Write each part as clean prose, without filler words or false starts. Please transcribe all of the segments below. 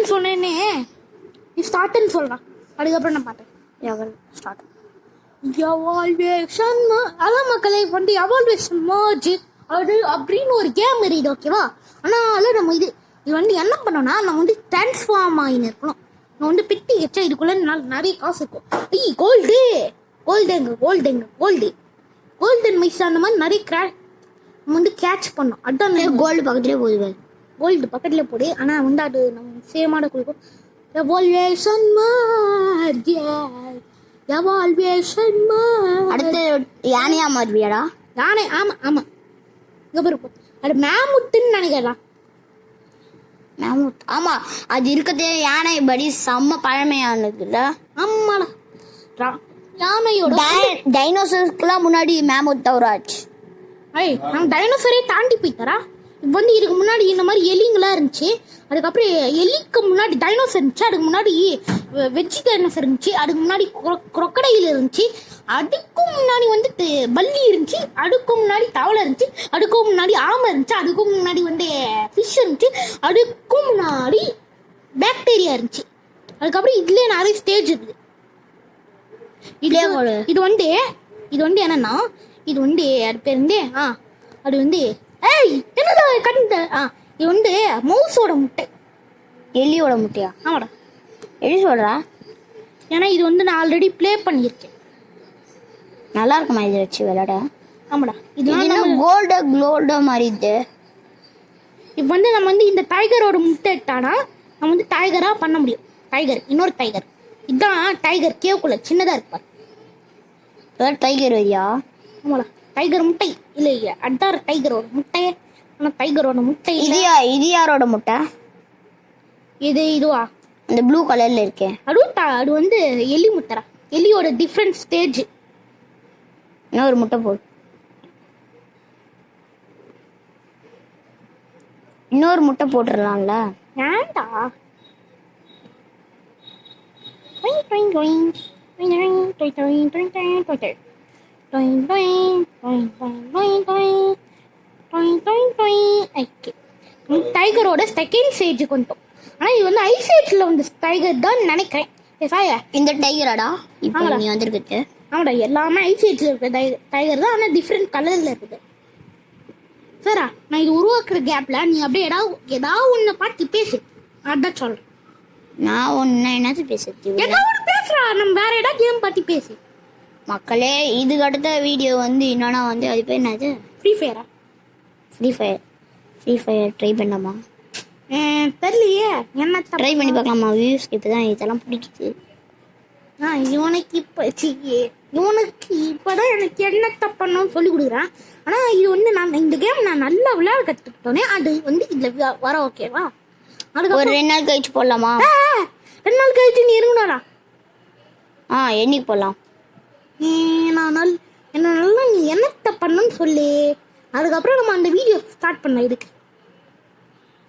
ஸ்டார்ட்னு சொன்னேனே, நீ ஸ்டார்ட்னு சொல்கிறான். அதுக்கப்புறம் நான் பார்த்தேன் ஸ்டார்ட். எவால்வேஷன் அதான் மக்களே வந்து எவால்வேஷன் மர்ஜ் அது அப்படின்னு ஒரு கேம் இருக்குது, ஓகேவா? ஆனால் நம்ம இது வந்து என்ன பண்ணோன்னா, நான் வந்து டிரான்ஸ்ஃபார்ம் ஆகின்னு இருக்கணும். நான் வந்து பெட்டி வச்சா இதுக்குள்ளே நிறைய காசு இருக்கும். ஐய் கோல்டன் மைஸ் அந்த மாதிரி நிறைய நம்ம வந்து கேட்ச் பண்ணோம். அதான் கோல்டு பக்கத்துலேயே போகுது. கோல்டு பக்கத்துலேயே போடு. ஆனால் வந்து அது நம்ம சேமான கொடுக்கும். எவால்வேஷன் மர்ஜ் அடுத்து யானையா மாறுவியாடா? யானை. ஆமாம் ஆமாம். இங்கே பாரு, அது மேமுத்துன்னு நினைக்கலாம். மேமுத் ஆமாம், அது இருக்கிறதே யானை படி செம்ம பழமையானதுல்ல. ஆமாடா, யானையோட டைனோசர்ஸ்க்குலாம் முன்னாடி மேமுத் தவறாச்சு. நம்ம டைனோசரே தாண்டி போய்த்தாரா. இப்போ வந்து இதுக்கு முன்னாடி இந்த மாதிரி எலிங்கெல்லாம் இருந்துச்சு. அதுக்கப்புறம் எலிக்கு முன்னாடி டைனோசர் இருந்துச்சு. அதுக்கு முன்னாடி வெஜ்ஜி டைனோசர் இருந்துச்சு. அதுக்கு முன்னாடி crocodile இருந்துச்சு. அதுக்கும் முன்னாடி வந்து பல்லி இருந்துச்சு. அதுக்கும் முன்னாடி தவளை இருந்துச்சு. அதுக்கும் முன்னாடி ஆமை இருந்துச்சு. அதுக்கும் முன்னாடி வந்து ஃபிஷ் இருந்துச்சு. அதுக்கும் முன்னாடி பாக்டீரியா இருந்துச்சு. அதுக்கப்புறம் இதுலேயே நிறைய ஸ்டேஜ் இருக்குது. இது வந்து என்னன்னா, இது வந்து அது பேர் வந்து அது வந்து என்னடா கண்டு இது வந்து மவுஸோட முட்டை. எலியோட முட்டையா? ஆமாடா, எலி சொல்றா. ஏன்னா இது வந்து நான் ஆல்ரெடி ப்ளே பண்ணியிருக்கேன். நல்லா இருக்குமா இதை வச்சு விளையாட? ஆமாடா, இது கோல்டு மாதிரி இது. இப்போ வந்து நம்ம வந்து இந்த டைகரோட முட்டை எடுத்தானா நம்ம வந்து டைகராக பண்ண முடியும். இன்னொரு டைகர் இதுதான் டைகர் கேவுக்குள்ள சின்னதாக இருப்பார். டைகர் வரியா? ஆமாடா, டைகர் முட்டை இல்லை அட்டார் டைகரோட முட்டை. ஆனால் டைகரோட முட்டை இது யாரோட முட்டை? இதுவா இந்த ப்ளூ கலர்ல இருக்கேன் அது வந்து எலி முட்டைடா. எலியோட டிஃப்ரெண்ட் ஸ்டேஜ். இன்னொரு முட்டை போடு. இன்னொரு முட்டை போட்டுடலாம்ல? ஏன்டா? டைகரோட செகண்ட் ஸ்டேஜ் கொண்டோம். ஆனா இது வந்து ஐஸ் ஏஜ்ல வந்து டைகர் தான் நினைக்கிறேன். இந்த டைகராடா இப்போ நீ வந்திருக்கு? ஆமாடா, எல்லாமே ஐஸ் ஏஜ்ல இருக்கு டைகர் தான். ஆனா டிஃப்ரெண்ட் கலர்ல இருக்குது. சரிடா, நான் இது உருவாக்குற கேப்ல நீ அப்படியே ஏதாவது ஒண்ணு பார்த்து பேசு. அதான் சொல்றேன். நான் ஒன்னு என்னது பேசுறது? ஏதாவது பேசுறா. நம்ம வேற ஏதாவது கேம் பார்த்து பேசு. மக்களே, இதுக்கு அடுத்த வீடியோ வந்து என்னன்னா வந்து அது பேர் என்னது? ஃப்ரீ ஃபயரா? ஃப்ரீ ஃபயர் ட்ரை பண்ணலாமா? தெரியலையே. என்ன ட்ரை பண்ணி பார்க்கலாமா? வியூஸ்க்கு இப்போ தான் இதெல்லாம் பிடிக்குது. இவனுக்கு இப்போதான் எனக்கு என்ன தப்பணும் சொல்லி கொடுக்குறேன். ஆனால் இது வந்து நான் இந்த கேம் நான் நல்லா விளையாட கற்றுக்கிட்டோன்னே அது வந்து இதில் வர ஓகேவா? அதுக்கு ஒரு 2 நாள் கழிச்சு போடலாமா? 2 நாள் கழிச்சு நீ இருக்கணும்டா. என்னைக்கு போடலாம்? என்ன நல்லா நீ என்னத்தை பண்ணணும்னு சொல்லி அதுக்கப்புறம் நம்ம அந்த வீடியோ ஸ்டார்ட் பண்ணலாம். இதுக்கு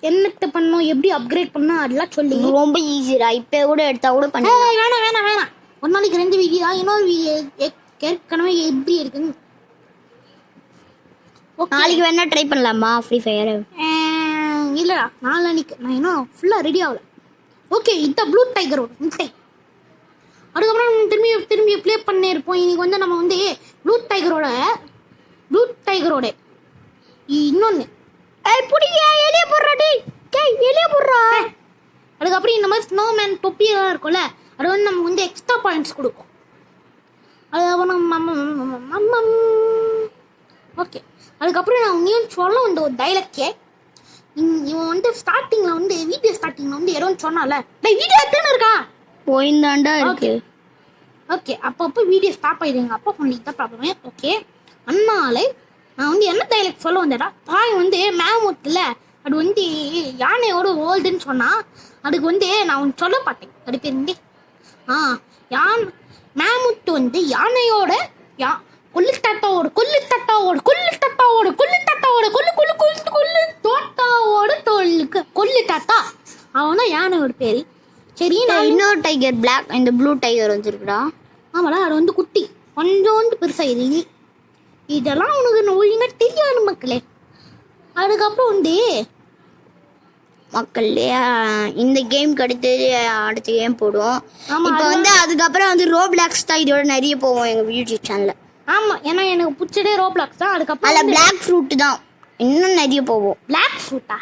என்னத்தை பண்ணணும், எப்படி அப்கிரேட் பண்ணணும் அதெல்லாம் சொல்லி. ரொம்ப ஈஸிடா, இப்போ கூட எடுத்தா கூட பண்ண. வேணாம் ஒரு நாளைக்கு 2 வீடியோ. இன்னொரு வீடியோ ஏற்கனவே எப்படி இருக்குன்னு நாளைக்கு வேணா ட்ரை பண்ணலாமா ஃப்ரீ ஃபயர்? இல்லடா, நாளைக்கு நான் இன்னும் ஃபுல்லாக ரெடி ஆகல. ஓகே, இந்த ப்ளூ டைகரோட முட்டை. அதுக்கப்புறம் திரும்பி ப்ளே பண்ணே இருப்போம். இன்னைக்கு வந்து நம்ம வந்து ப்ளூ டைகரோட இன்னொன்று எலிய போடுறா. அதுக்கப்புறம் இந்த மாதிரி ஸ்னோமேன் தொப்பியெல்லாம் இருக்கும்ல, அது வந்து நமக்கு வந்து எக்ஸ்ட்ரா பாயிண்ட்ஸ் கொடுக்கும். ஓகே, அதுக்கப்புறம் நான் இன்னும் சொல்ல வந்து ஒரு டைலாக்கே. இவன் வந்து ஸ்டார்டிங்கில் வந்து வீடியோ ஸ்டார்டிங்கில் வந்து ஏதோ சொன்னால வீடியோ எத்தனை இருக்கா போயிருந்தாண்டா இருக்கு. ஓகே, அப்பப்போ வீடியோ ஸ்டாப் ஆயிடுங்க. அப்போ பண்ணிட்டு தான் ப்ராப்ளமே. ஓகே, அதனால நான் வந்து என்ன டைலாக் சொல்ல வந்தேடா, தாய் வந்து மேமுத்தில் அது வந்து யானையோட ஓல்டுன்னு சொன்னால் அதுக்கு வந்து நான் ஒன்று சொல்ல பார்த்தேன். அது பேர் வந்து மேமுத்து வந்து யானையோட கொல்லுத்தாட்டாவோட தோலுக்கு கொல்லுத்தாத்தா அவன் தான் யானையோட பேரு. சரி, நான் இன்னொரு டைகர் பிளாக் இந்த ப்ளூ டைகர் வந்துருக்குடா. ஆமாடா, அது வந்து குட்டி கொஞ்சோண்டு பெருசாக. இதெல்லாம் உனக்கு ஒழுங்காக தெரியாது மக்களே. அதுக்கப்புறம் வந்து மக்களே இந்த கேம் அடுத்து அடுத்த கேம் போடுவோம். ஆமா, இப்போ வந்து அதுக்கப்புறம் வந்து ரோப்ளாக்ஸ் தான் இதோட நிறைய போவோம் எங்க யூடியூப் சேனல்ல. ஆமா, ஏன்னா எனக்கு பிடிச்சதே ரோப்ளாக்ஸ் தான். அதுக்கப்புறம் அதில் பிளாக் ஃப்ரூட் தான் இன்னும் நிறைய போவோம். பிளாக் ஃப்ரூட்டா?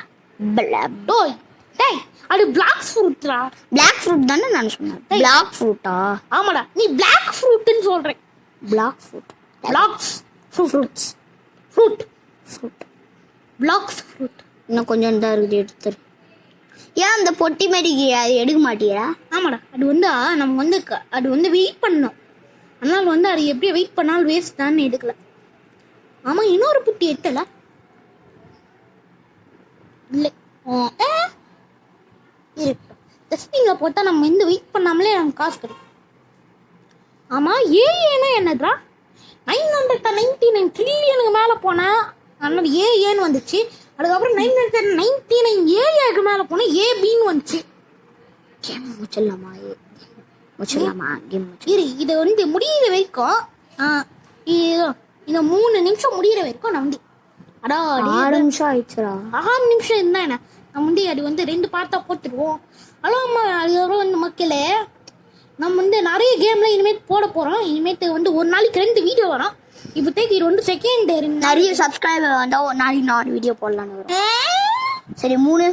டோய் டேய், அது பிளாக் ஃப்ரூட்ரா. பிளாக் ஃப்ரூட் தானே நான் சொன்னேன். பிளாக் ஃப்ரூட்டா? ஆமாடா, நீ பிளாக் ஃப்ரூட்னு சொல்றேன். Black fruit. Blacks fruits fruit fruit blacks fruit. இன்னும் கொஞ்சம் தான் இருக்குது, எடுத்துரு. ஏன் அந்த பொட்டி மாதிரி அது எடுக்க மாட்டியா? ஆமாடா, அது வந்து நம்ம வந்து அது வந்து வெயிட் பண்ணோம். அதனால வந்து அது எப்படி வெயிட் பண்ணாலும் வேஸ்ட் தான் எடுக்கல. ஆமா, இன்னொரு புட்டி எத்தல இல்லை. இருக்கட்டும், டஸ்ட்பின்ல போட்டா நம்ம இந்த வெயிட் பண்ணாமலே நமக்கு காசு கிடைக்கும். ஆமா, ஏன்னா என்னதுடா? 999 ட்ரில்லியனுக்கு மேலே போனேன். அதனால ஏன்னு வந்துச்சு. அதுக்கப்புறம் 999 ஏஏக்கு மேலே போனால் ஏபின்னு வந்துச்சு. கேம் முடிச்சிடலாமா? முடிச்சிடலாமா? கேம் இரு, இதை வந்து முடியிற வரைக்கும் இந்த 3 நிமிஷம் முடியிற வரைக்கும் நான் வந்து 6 நிமிஷம் ஆயிடுச்சுடா. 6 நிமிஷம் இருந்தா என்ன, நம்ம வந்து அது வந்து 2 பார்ட்டா போட்டுருவோம். அம்மா, அதுக்கப்புறம் வந்து மக்களே நம்ம வந்து நிறைய கேம்ல இனிமேல் போட போறோம். இனிமேட்டு வந்து ஒரு நாளைக்கு 2 வீடியோ வரும். இப்போதைக்கு இது வந்து செகண்ட் நிறைய சப்ஸ்கிரைபர் வந்தால் ஒரு நாளைக்கு 4 வீடியோ போடலான்னு வரும். சரி 3.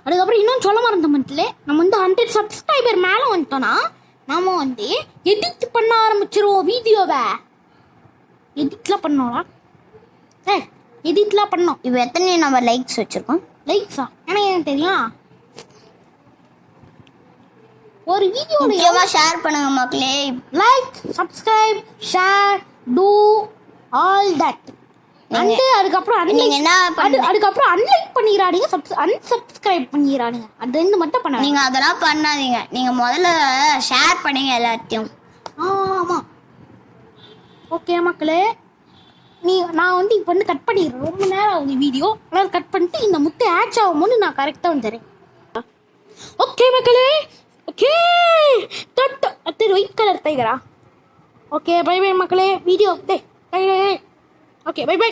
அதுக்கப்புறம் இன்னும் சொல்ல மறந்த மட்டும் நம்ம வந்து 100 சப்ஸ்கிரைபர் மேலே வந்துட்டோம்னா நாம வந்து எடிட் பண்ண ஆரம்பிச்சிருவோம் வீடியோவை. எடிட்லாம் பண்ணோம்னா எடிட்லாம் பண்ணோம். இப்போ எத்தனை நம்ம லைக்ஸ் வச்சிருக்கோம்? லைக்ஸா? எனக்கு தெரியும். ஒரு வீடியோ முக்கியமாக ஷேர் பண்ணுங்க மக்களே. Like, subscribe, share, do all that. அதுக்கப்புறம் நீங்க என்ன அதுக்கப்புறம் அன்லைக் பண்ணிடாதீங்க, அன்சப்ஸ்கிரைப் பண்ணிடாதீங்க. அது 2 மட்டும் பண்ணாதீங்க. நீங்க அதெல்லாம் பண்ணாதீங்க. நீங்க முதல்ல ஷேர் பண்ணுங்க எல்லாத்தையும். ஆமா, ஓகே மக்களே. நான் வந்து இப்போ வந்து கட் பண்ணிடுறேன். ரொம்ப நேரம் ஆகுது வீடியோ. அதனால கட் பண்ணிட்டு இந்த முட்டை ஆட்ச் ஆகும்போது நான் கரெக்டாக வந்துடுறேன். ஓகே மக்களே, ஓகே. அது ஒயிட் கலர் டைகரா? ஓகே, பை பை மக்களே. Video okay, bye by.